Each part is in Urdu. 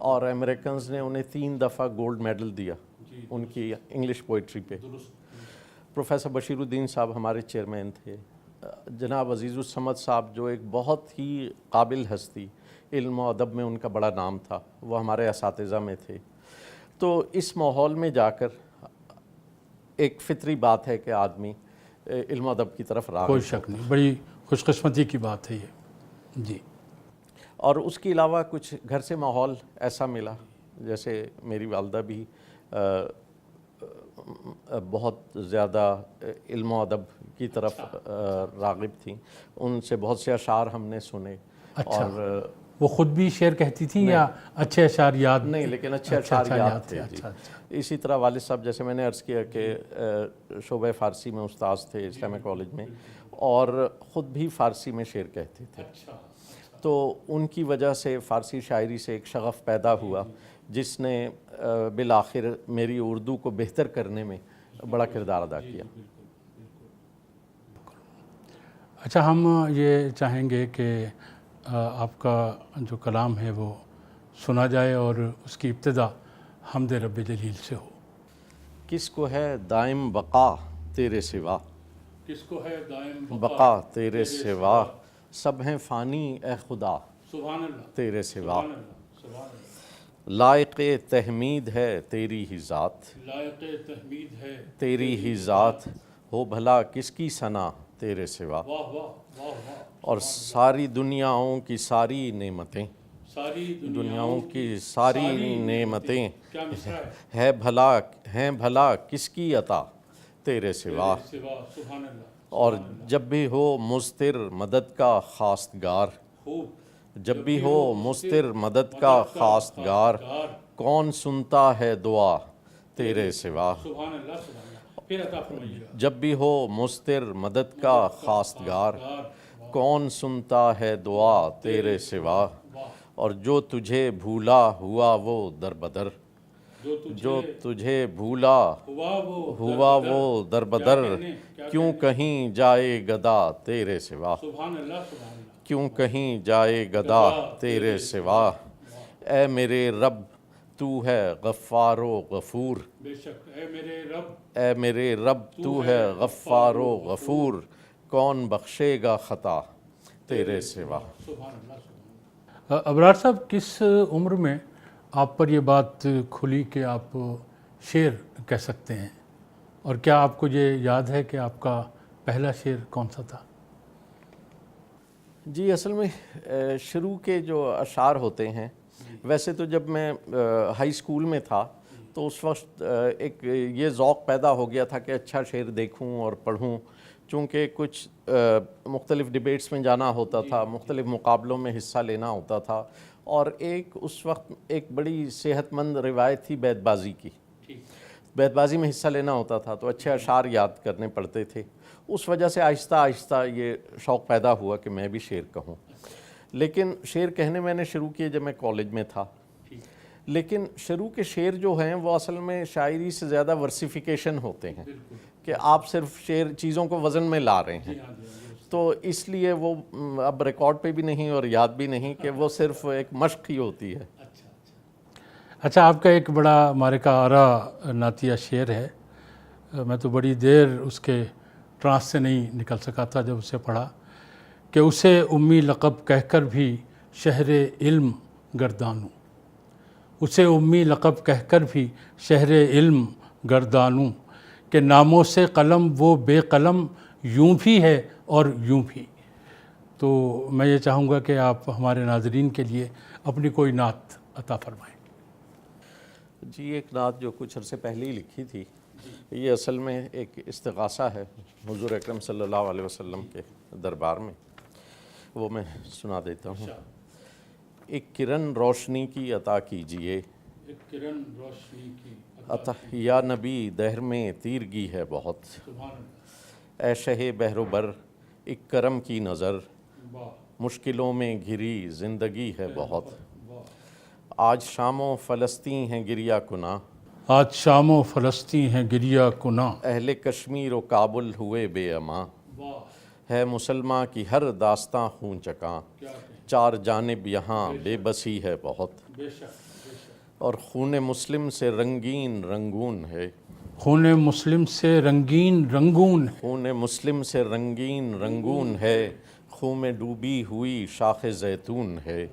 اور امریکنز نے انہیں 3 دفعہ گولڈ میڈل دیا ان کی انگلش پوئٹری پہ. پروفیسر بشیر الدین صاحب ہمارے چیئرمین تھے. جناب عزیز الصمد صاحب جو ایک بہت ہی قابل ہستی، علم و ادب میں ان کا بڑا نام تھا، وہ ہمارے اساتذہ میں تھے. تو اس ماحول میں جا کر ایک فطری بات ہے کہ آدمی علم و ادب کی طرف راغب کوئی شک نہیں، بڑی خوش قسمتی کی بات ہے یہ. جی. اور اس کے علاوہ کچھ گھر سے ماحول ایسا ملا، جیسے میری والدہ بھی بہت زیادہ علم و ادب کی طرف راغب تھیں. ان سے بہت سے اشعار ہم نے سنے. اچھا. اور وہ خود بھی شعر کہتی تھیں یا اچھے اشعار یاد؟ نہیں، لیکن اچھے اشعار یاد تھے. جی. اسی طرح والد صاحب، جیسے میں نے عرض کیا کہ شعبہ فارسی میں استاذ تھے اسلامیہ کالج میں، اور خود بھی فارسی میں شعر کہتے تھے. تو ان کی وجہ سے فارسی شاعری سے ایک شغف پیدا ہوا، جس نے بالآخر میری اردو کو بہتر کرنے میں بڑا کردار ادا کیا. اچھا، ہم یہ چاہیں گے کہ آپ کا جو کلام ہے وہ سنا جائے، اور اس کی ابتدا حمد رب جلیل سے ہو. کس کو ہے دائم بقا تیرے سوا، کس کو ہے دائم بقا تیرے سوا، سب ہیں فانی اے خدا سبحان اللہ، تیرے سوا. سبحان اللہ، سبحان اللہ. لائق تحمید ہے تیری ہی ذات، لائق تحمید ہے تیری ہی ذات، ہو بھلا کس کی ثنا تیرے سوا. واہ واہ واہ واہ. اور ساری دنیاؤں کی ساری نعمتیں، ساری دنیاؤں کی ساری نعمتیں، کیا مصرع ہے، ہیں بھلا کس کی عطا تیرے سوا. سوا. سبحان اللہ. اور جب بھی ہو مضطر مدد کا خواستگار، خوب. جب بھی ہو مضطر مدد کا خواستگار، کون سنتا ہے دعا تیرے سوا. سبحان اللہ، سبحان اللہ. پھر عطا فرمائیے گا. جب بھی ہو مضطر مدد کا خواستگار، کون سنتا ہے دعا تیرے سوا. اور جو تجھے بھولا ہوا وہ در بدر، جو تجھے بھولا ہوا وہ در بدر، کیوں کہیں جائے گدا تیرے سوا. سبحان اللہ، سبحان اللہ. کیوں کہیں جائے گدا تیرے سوا. اے میرے رب تو ہے غفار و غفور، بے شک. اے میرے رب، اے میرے رب تو ہے غفار و غفور، کون بخشے گا خطا تیرے سوا. سبحان اللہ، سبحان اللہ. ابرار صاحب، کس عمر میں آپ پر یہ بات کھلی کہ آپ شعر کہہ سکتے ہیں، اور کیا آپ کو یہ یاد ہے کہ آپ کا پہلا شعر کون سا تھا؟ جی، اصل میں شروع کے جو اشعار ہوتے ہیں، ویسے تو جب میں ہائی اسکول میں تھا تو اس وقت ایک یہ ذوق پیدا ہو گیا تھا کہ اچھا شعر دیکھوں اور پڑھوں، چونکہ کچھ مختلف ڈیبیٹس میں جانا ہوتا تھا، مختلف مقابلوں میں حصہ لینا ہوتا تھا، اور اس وقت ایک بڑی صحت مند روایت تھی بیت بازی کی. بیت بازی میں حصہ لینا ہوتا تھا تو اچھے اشعار یاد کرنے پڑتے تھے. اس وجہ سے آہستہ آہستہ یہ شوق پیدا ہوا کہ میں بھی شعر کہوں. لیکن شعر کہنے میں نے شروع کیے جب میں کالج میں تھا. لیکن شروع کے شعر جو ہیں وہ اصل میں شاعری سے زیادہ ورسیفیکیشن ہوتے ہیں، کہ آپ صرف شعر چیزوں کو وزن میں لا رہے ہیں. تو اس لیے وہ اب ریکارڈ پہ بھی نہیں اور یاد بھی نہیں، کہ وہ صرف ایک مشق ہی ہوتی ہے. اچھا، آپ کا ایک بڑا مارکہ آرا نعتیہ شعر ہے. میں تو بڑی دیر اس کے ٹرانس سے نہیں نکل سکا تھا جب اسے پڑھا، کہ اسے امی لقب کہہ کر بھی شہر علم گردانوں، اسے امی لقب کہہ کر بھی شہر علم گردانوں، کہ ناموں سے قلم وہ بے قلم یوں بھی ہے اور یوں بھی. تو میں یہ چاہوں گا کہ آپ ہمارے ناظرین کے لیے اپنی کوئی نعت عطا فرمائیں. جی، ایک نعت جو کچھ عرصے پہلے ہی لکھی تھی، یہ اصل میں ایک استغاثہ ہے حضور اکرم صلی اللہ علیہ وسلم کے دربار میں، وہ میں سنا دیتا ہوں. ایک کرن روشنی کی عطا کیجئے، ایک کرن روشنی کی عطا یا نبی دہر میں تیرگی ہے بہت، اے شہ بحر و بر ایک کرم کی نظر، مشکلوں میں گھری زندگی ہے بہت. آج شام و فلسطین ہیں گریہ کنا، آج شام و فلسطین ہیں گریہ کنا، اہل کشمیر و کابل ہوئے بے امان، ہے مسلماں کی ہر داستاں خون چکاں. چار جانب یہاں بے بسی ہے بہت، بے شک اور خون مسلم سے رنگین رنگون ہے، خون مسلم سے رنگین رنگون ہے، خون مسلم سے رنگین رنگون ہے، خون میں ڈوبی ہوئی شاخ زیتون ہے،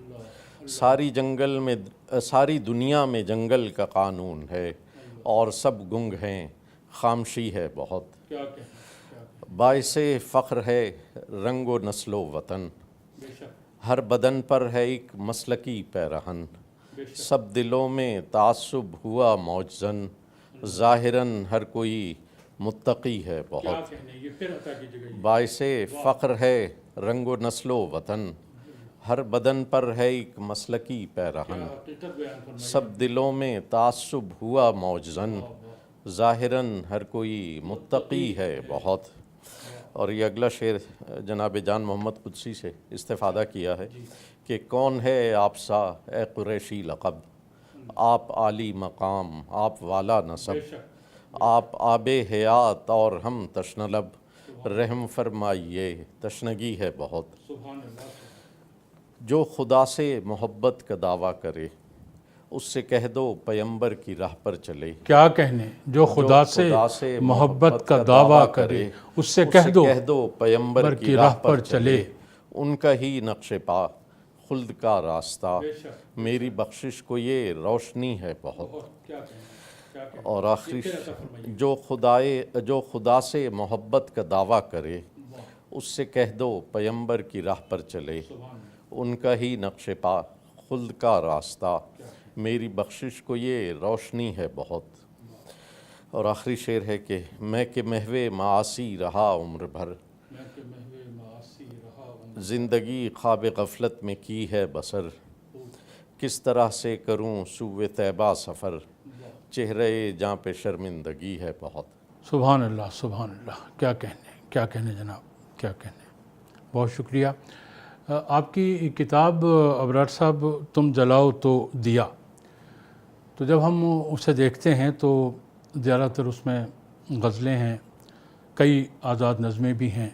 ساری دنیا میں جنگل کا قانون ہے، اور سب گنگ ہیں خامشی ہے بہت، کیا کہیں باعث فخر ہے رنگ و نسل و وطن، بے شک ہر بدن پر ہے ایک مسلکی پیرہن، بے شک سب دلوں میں تعصب ہوا موجزن، ظاہراً ہر کوئی متقی ہے کیا بہت، کہنے، یہ پھر عطا کیجیے گا، باعث فخر ہے رنگ و نسل و وطن، ہر بدن پر ہے ایک مسلکی پیرہن، حقیقت بیان فرمائیے، سب دلوں میں تعصب ہوا موجزن، ظاہراً ہر کوئی متقی ہے بہت۔ اور یہ اگلا شعر جناب جان محمد قدسی سے استفادہ کیا ہے کہ کون ہے آپ سا اے قریشی لقب، آپ عالی مقام آپ والا نسب، آپ آب حیات اور ہم تشنہ لب، رحم فرمائیے تشنگی ہے بہت، سبحان اللہ، جو خدا سے محبت کا دعویٰ کرے اس سے کہہ دو پیمبر کی راہ پر چلے، کیا کہنے، جو خدا سے محبت کا دعویٰ کرے اس سے کہہ دو پیمبر کی راہ پر چلے، ان کا ہی نقش پا خلد کا راستہ، میری بخشش کو یہ روشنی ہے بہت، کیا کہنے، کیا کہنے، اور آخری جو خدا سے محبت کا دعویٰ کرے اس سے کہہ دو پیمبر کی راہ پر چلے، ان کا ہی نقش پا خلد کا راستہ، میری بخشش کو یہ روشنی ہے بہت۔ اور آخری شعر ہے کہ میں کہ محو معاصی رہا عمر بھر، زندگی خواب غفلت میں کی ہے بسر، کس طرح سے کروں سوئے طیبہ سفر، چہرے جاں پہ شرمندگی ہے بہت۔ سبحان اللہ، سبحان اللہ، کیا کہنے، کیا کہنے جناب، کیا کہنے، بہت شکریہ۔ آپ کی کتاب ابرار صاحب تم جلاؤ تو دیا، تو جب ہم اسے دیکھتے ہیں تو زیادہ تر اس میں غزلیں ہیں، کئی آزاد نظمیں بھی ہیں،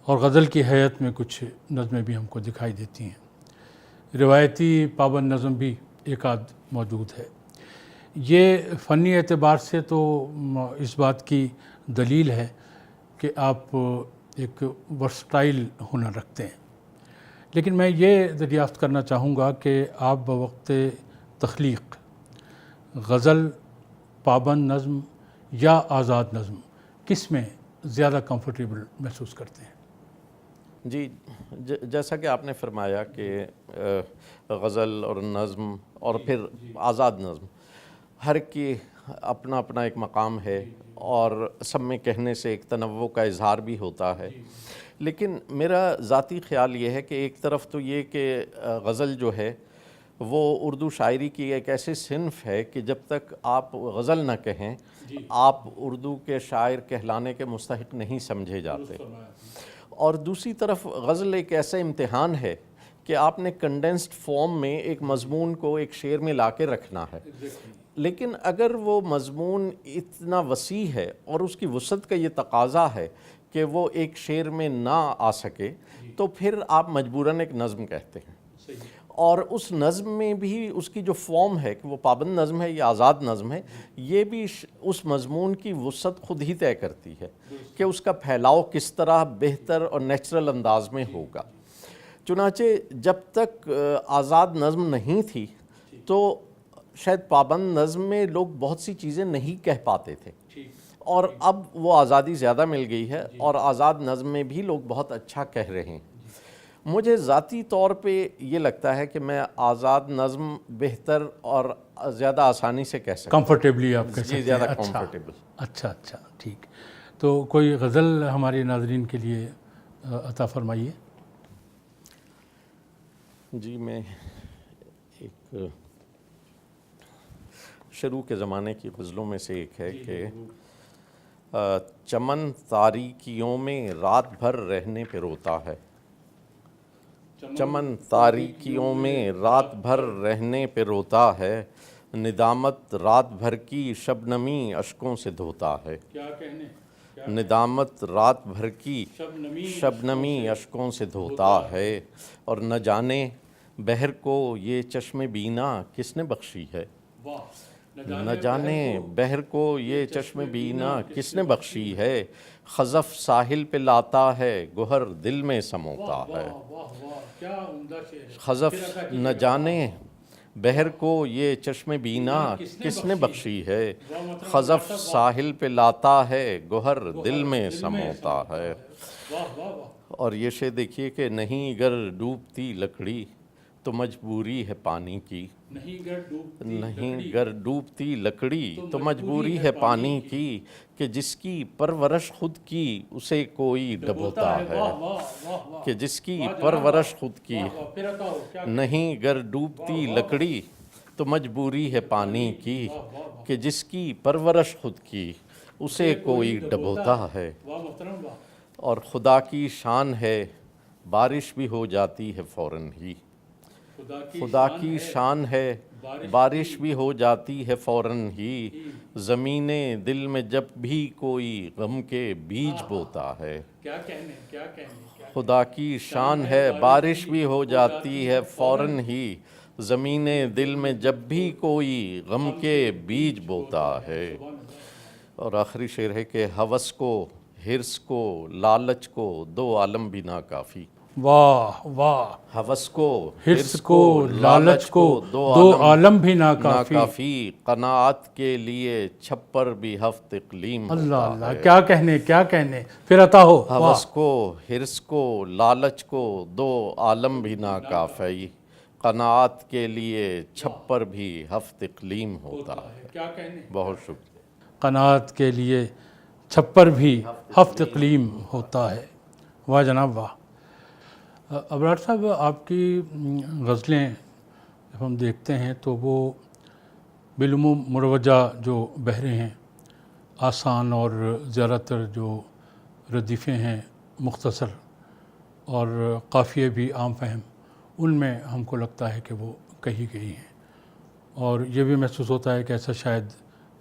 اور غزل کی حیت میں کچھ نظمیں بھی ہم کو دکھائی دیتی ہیں، روایتی پابند نظم بھی ایک آدھ موجود ہے۔ یہ فنی اعتبار سے تو اس بات کی دلیل ہے کہ آپ ایک ورسٹائل ہنر رکھتے ہیں، لیکن میں یہ دریافت کرنا چاہوں گا کہ آپ بوقت تخلیق غزل، پابند نظم یا آزاد نظم کس میں زیادہ کمفرٹیبل محسوس کرتے ہیں؟ جی، جیسا کہ آپ نے فرمایا کہ غزل اور نظم اور پھر آزاد نظم ہر کی اپنا اپنا ایک مقام ہے، اور سب میں کہنے سے ایک تنوع کا اظہار بھی ہوتا ہے، لیکن میرا ذاتی خیال یہ ہے کہ ایک طرف تو یہ کہ غزل جو ہے وہ اردو شاعری کی ایک ایسی صنف ہے کہ جب تک آپ غزل نہ کہیں آپ اردو کے شاعر کہلانے کے مستحق نہیں سمجھے جاتے، اور دوسری طرف غزل ایک ایسا امتحان ہے کہ آپ نے کنڈینسڈ فارم میں ایک مضمون کو ایک شعر میں لا کے رکھنا ہے، لیکن اگر وہ مضمون اتنا وسیع ہے اور اس کی وسعت کا یہ تقاضا ہے کہ وہ ایک شعر میں نہ آ سکے تو پھر آپ مجبوراً ایک نظم کہتے ہیں، اور اس نظم میں بھی اس کی جو فارم ہے کہ وہ پابند نظم ہے یا آزاد نظم ہے، یہ بھی اس مضمون کی وسعت خود ہی طے کرتی ہے کہ اس کا پھیلاؤ کس طرح بہتر اور نیچرل انداز میں ہوگا۔ چنانچہ جب تک آزاد نظم نہیں تھی تو شاید پابند نظم میں لوگ بہت سی چیزیں نہیں کہہ پاتے تھے، اور اب وہ آزادی زیادہ مل گئی ہے اور آزاد نظم میں بھی لوگ بہت اچھا کہہ رہے ہیں۔ مجھے ذاتی طور پہ یہ لگتا ہے کہ میں آزاد نظم بہتر اور زیادہ آسانی سے کہہ سکتا ہوں، کمفرٹیبلی آپ کہہ سکتے ہیں، زیادہ کمفرٹیبل۔ اچھا، ٹھیک، تو کوئی غزل ہمارے ناظرین کے لیے عطا فرمائیے۔ جی، میں ایک شروع کے زمانے کی غزلوں میں سے ایک ہے کہ چمن تاریکیوں میں رات بھر رہنے پہ روتا ہے، چمن تاریکیوں میں رات بھر رہنے پہ روتا ہے، ندامت رات بھر کی شبنمی اشکوں سے دھوتا ہے، کیا کہنے، ندامت رات بھر کی شبنمی اشکوں سے دھوتا ہے، اور نہ جانے بہر کو یہ چشم بینا کس نے بخشی ہے، نہ جانے بہر کو یہ چشم بینا کس نے بخشی ہے، خزف ساحل پہ لاتا ہے گوہر دل میں سموتا ہے، خزف نہ جانے بہر کو یہ چشم بینا کس نے بخشی ہے، خزف ساحل پہ لاتا ہے گوہر دل میں سموتا ہے۔ اور یہ شعر دیکھیے کہ نہیں گر ڈوبتی لکڑی تو مجبوری ہے پانی کی، نہیں گر ڈوبتی لکڑی تو مجبوری ہے پانی کی، کہ جس کی پرورش خود کی اسے کوئی ڈبوتا ہے، کہ جس کی پرورش خود کی، نہیں گر ڈوبتی لکڑی تو مجبوری ہے پانی کی، کہ جس کی پرورش خود کی اسے کوئی ڈبوتا ہے۔ اور خدا کی شان ہے بارش بھی ہو جاتی ہے فوراً ہی، خدا کی شان ہے بارش بھی ہو جاتی ہے فوراً ہی، زمین دل میں جب بھی کوئی غم کے بیج بوتا ہے، خدا کی شان ہے بارش بھی ہو جاتی ہے فوراً ہی، زمین دل میں جب بھی کوئی غم کے بیج بوتا ہے۔ اور آخری شعر ہے کہ ہوس کو حرص کو لالچ کو دو عالم بھی ناکافی، واہ واہ، ہوس کو حرص کو لالچ کو دو عالم بھی ناکافی، قناعت کے لیے چھپر بھی ہفت اقلیم اللہ ہوتا اللہ، ہے، کیا کہنے کیا کہنے، پھر عطا ہو۔ ہوس کو حرص کو لالچ کو دو عالم بھی ناکافی، قناعت کے لیے چھپر بھی ہفت اقلیم ہوتا ہے۔ کیا کہنے، بہت شکریہ۔ قناعت کے لیے چھپر بھی ہفت اقلیم ہوتا ہے۔ واہ جناب واہ۔ ابرار صاحب، آپ کی غزلیں جب ہم دیکھتے ہیں تو وہ بالعموم مروجہ جو بحریں ہیں، آسان، اور زیادہ تر جو ردیفیں ہیں مختصر، اور قافیے بھی عام فہم، ان میں ہم کو لگتا ہے کہ وہ کہی گئی ہیں، اور یہ بھی محسوس ہوتا ہے کہ ایسا شاید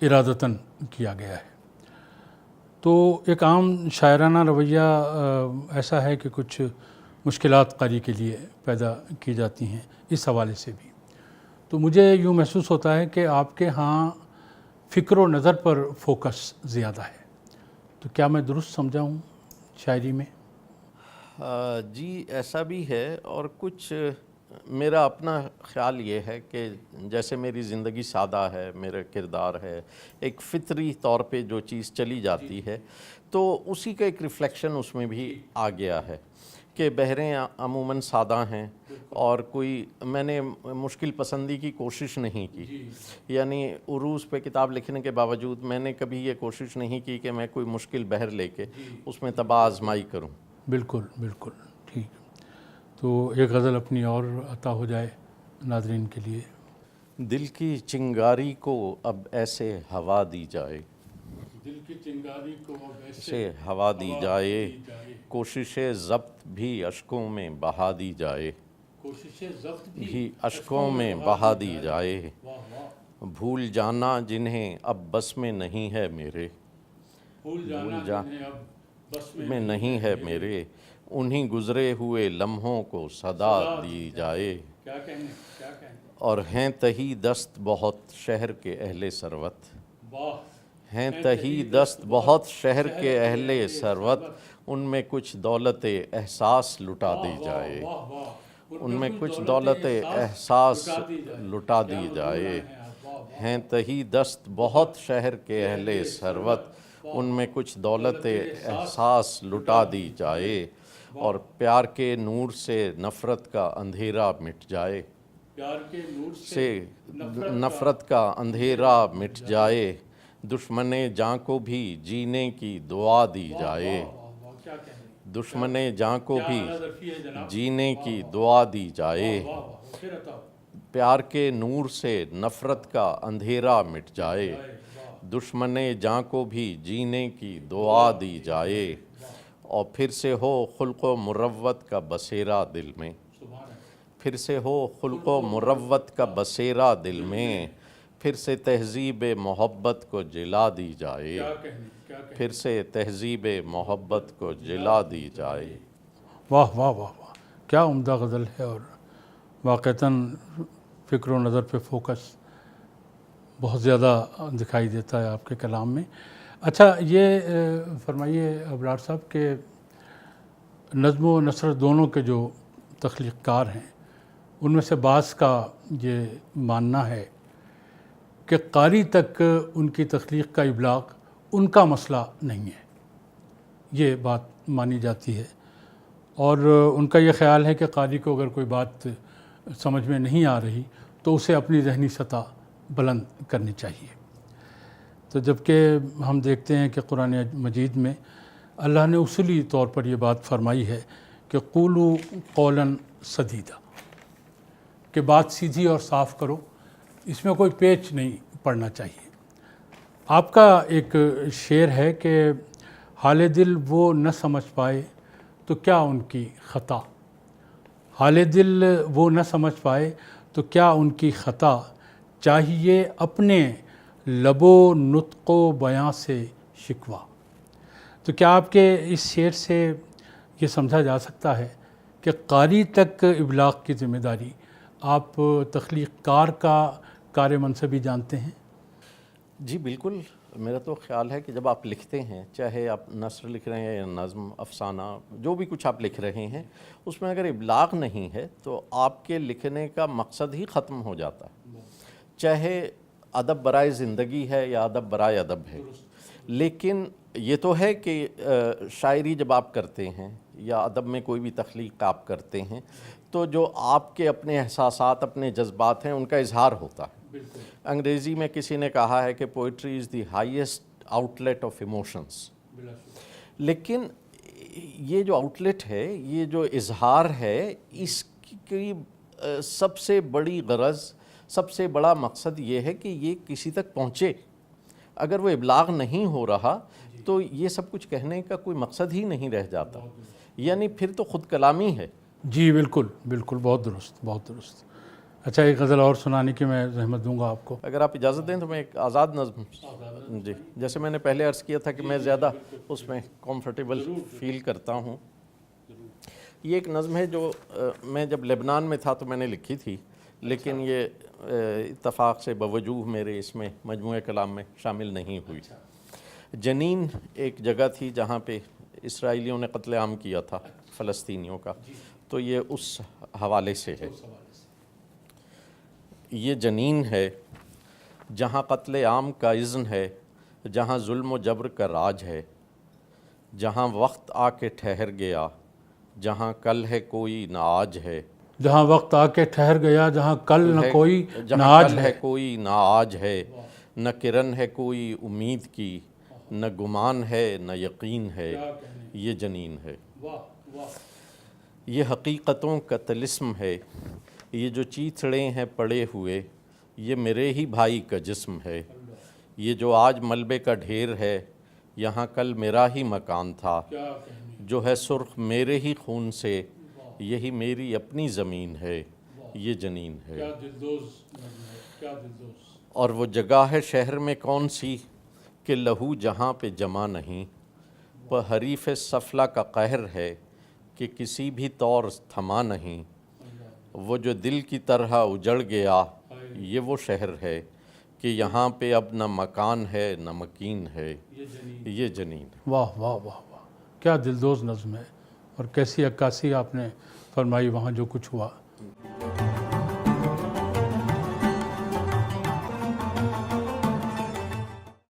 ارادتاً کیا گیا ہے۔ تو ایک عام شاعرانہ رویہ ایسا ہے کہ کچھ مشکلات قاری کے لیے پیدا کی جاتی ہیں اس حوالے سے بھی۔ تو مجھے یوں محسوس ہوتا ہے کہ آپ کے ہاں فکر و نظر پر فوکس زیادہ ہے، تو کیا میں درست سمجھا ہوں شاعری میں؟ جی ایسا بھی ہے، اور کچھ میرا اپنا خیال یہ ہے کہ جیسے میری زندگی سادہ ہے، میرا کردار ہے، ایک فطری طور پہ جو چیز چلی جاتی ہے، تو اسی کا ایک ریفلیکشن اس میں بھی آ گیا ہے کہ بحریں عموماً سادہ ہیں، اور کوئی میں نے مشکل پسندی کی کوشش نہیں کی، یعنی عروض پہ کتاب لکھنے کے باوجود میں نے کبھی یہ کوشش نہیں کی کہ میں کوئی مشکل بحر لے کے اس میں طبع آزمائی کروں۔ بالکل بالکل ٹھیک۔ تو ایک غزل اپنی اور عطا ہو جائے ناظرین کے لیے۔ دل کی چنگاری کو اب ایسے ہوا دی جائے، دل کی چنگاری کو اب ایسے ہوا دی جائے، کوشش ضبط بھی اشکوں میں بہا دی جائے، کوشش ضبط بھی اشکوں میں بہا دی جائے، بھول جانا جنہیں اب بس میں نہیں ہے میرے، بھول جانا اب بس میں نہیں ہے میرے، انہی گزرے ہوئے لمحوں کو صدا دی جائے، کیا کہنے کیا کہنے۔ اور ہیں تہی دست بہت شہر کے اہل ثروت، ہیں تہی دست بہت شہر کے اہل ثروت، ان میں کچھ دولت احساس لٹا دی جائے، ان میں کچھ دولت احساس لٹا دی جائے، ہیں تہی دست بہت شہر کے اہل ثروت، ان میں کچھ دولت احساس لٹا دی جائے، اور پیار کے نور سے نفرت کا اندھیرا مٹ جائے، پیار کے نور سے نفرت کا اندھیرا مٹ جائے، دشمن جاں کو بھی جینے کی دعا دی جائے، دشمن جاں کو بھی جینے کی دعا دی جائے، پیار کے نور سے نفرت کا اندھیرا مٹ جائے، دشمن جاں کو بھی جینے کی دعا دی جائے، اور پھر سے ہو خلق و مروت کا بسیرا دل میں، پھر سے ہو خلق و مروت کا بسیرا دل میں، پھر سے تہذیب محبت کو جلا دی جائے، پھر سے تہذیب محبت کو جلا دی جائے۔ واہ واہ واہ واہ، کیا عمدہ غزل ہے، اور واقعتاً فکر و نظر پہ فوکس بہت زیادہ دکھائی دیتا ہے آپ کے کلام میں۔ اچھا یہ فرمائیے ابرار صاحب کہ نظم و نثر دونوں کے جو تخلیق کار ہیں ان میں سے بعض کا یہ ماننا ہے کہ قاری تک ان کی تخلیق کا ابلاغ ان کا مسئلہ نہیں ہے، یہ بات مانی جاتی ہے، اور ان کا یہ خیال ہے کہ قاری کو اگر کوئی بات سمجھ میں نہیں آ رہی تو اسے اپنی ذہنی سطح بلند کرنی چاہیے۔ تو جبکہ ہم دیکھتے ہیں کہ قرآن مجید میں اللہ نے اصولی طور پر یہ بات فرمائی ہے کہ قولوا قولا سدیدا، کہ بات سیدھی اور صاف کرو، اس میں کوئی پیچ نہیں پڑنا چاہیے۔ آپ کا ایک شعر ہے کہ حال دل وہ نہ سمجھ پائے تو کیا ان کی خطا، حال دل وہ نہ سمجھ پائے تو کیا ان کی خطا، چاہیے اپنے لب و نطق و بیاں سے شکوہ۔ تو کیا آپ کے اس شعر سے یہ سمجھا جا سکتا ہے کہ قاری تک ابلاغ کی ذمہ داری آپ تخلیق کار کا کار منصبی جانتے ہیں؟ جی بالکل، میرا تو خیال ہے کہ جب آپ لکھتے ہیں، چاہے آپ نثر لکھ رہے ہیں یا نظم، افسانہ، جو بھی کچھ آپ لکھ رہے ہیں، اس میں اگر ابلاغ نہیں ہے تو آپ کے لکھنے کا مقصد ہی ختم ہو جاتا ہے، چاہے ادب برائے زندگی ہے یا ادب برائے ادب ہے۔ لیکن یہ تو ہے کہ شاعری جب آپ کرتے ہیں یا ادب میں کوئی بھی تخلیق آپ کرتے ہیں تو جو آپ کے اپنے احساسات، اپنے جذبات ہیں، ان کا اظہار ہوتا ہے۔ انگریزی میں کسی نے کہا ہے کہ poetry is the highest outlet of emotions, لیکن یہ جو آؤٹ لیٹ ہے، یہ جو اظہار ہے، اس کی سب سے بڑی غرض، سب سے بڑا مقصد یہ ہے کہ یہ کسی تک پہنچے۔ اگر وہ ابلاغ نہیں ہو رہا تو یہ سب کچھ کہنے کا کوئی مقصد ہی نہیں رہ جاتا، یعنی پھر تو خود کلامی ہے۔ جی بالکل بالکل، بہت درست بہت درست۔ اچھا ایک غزل اور سنانے کی میں زحمت دوں گا آپ کو، اگر آپ اجازت دیں تو میں ایک آزاد نظم، جی جیسے میں نے پہلے عرض کیا تھا کہ میں زیادہ اس میں کمفرٹیبل فیل کرتا ہوں۔ یہ ایک نظم ہے جو میں جب لبنان میں تھا تو میں نے لکھی تھی، لیکن یہ اتفاق سے بوجوہ میرے اس میں مجموعہ کلام میں شامل نہیں ہوئی۔ جنین ایک جگہ تھی جہاں پہ اسرائیلیوں نے قتل عام کیا تھا فلسطینیوں کا، تو یہ اس حوالے سے ہے۔ یہ جنین ہے جہاں قتل عام کا اذن ہے، جہاں ظلم و جبر کا راج ہے، جہاں وقت آ کے ٹھہر گیا، جہاں کل ہے کوئی نہ آج ہے، جہاں وقت آ کے ٹھہر گیا، جہاں کل نہ کوئی نہ جہاں آج کل ہے، ہے کوئی نہ آج ہے، نہ کرن ہے کوئی امید کی، نہ گمان ہے نہ یقین ہے، یہ جنین ہے۔ یہ حقیقتوں کا طلسم ہے، یہ جو چیتھڑے ہیں پڑے ہوئے، یہ میرے ہی بھائی کا جسم ہے، یہ جو آج ملبے کا ڈھیر ہے، یہاں کل میرا ہی مکان تھا، جو ہے سرخ میرے ہی خون سے، یہی میری اپنی زمین ہے، یہ جنین ہے۔ اور وہ جگہ ہے شہر میں کون سی کہ لہو جہاں پہ جمع نہیں، پہ حریف سفلہ کا قہر ہے کہ کسی بھی طور تھما نہیں، وہ جو دل کی طرح اجڑ گیا، یہ وہ شہر ہے کہ یہاں پہ اب نہ مکان ہے نہ مکین ہے، یہ جنین۔ واہ واہ واہ واہ، کیا دلدوز نظم ہے، اور کیسی عکاسی آپ نے فرمائی وہاں جو کچھ ہوا۔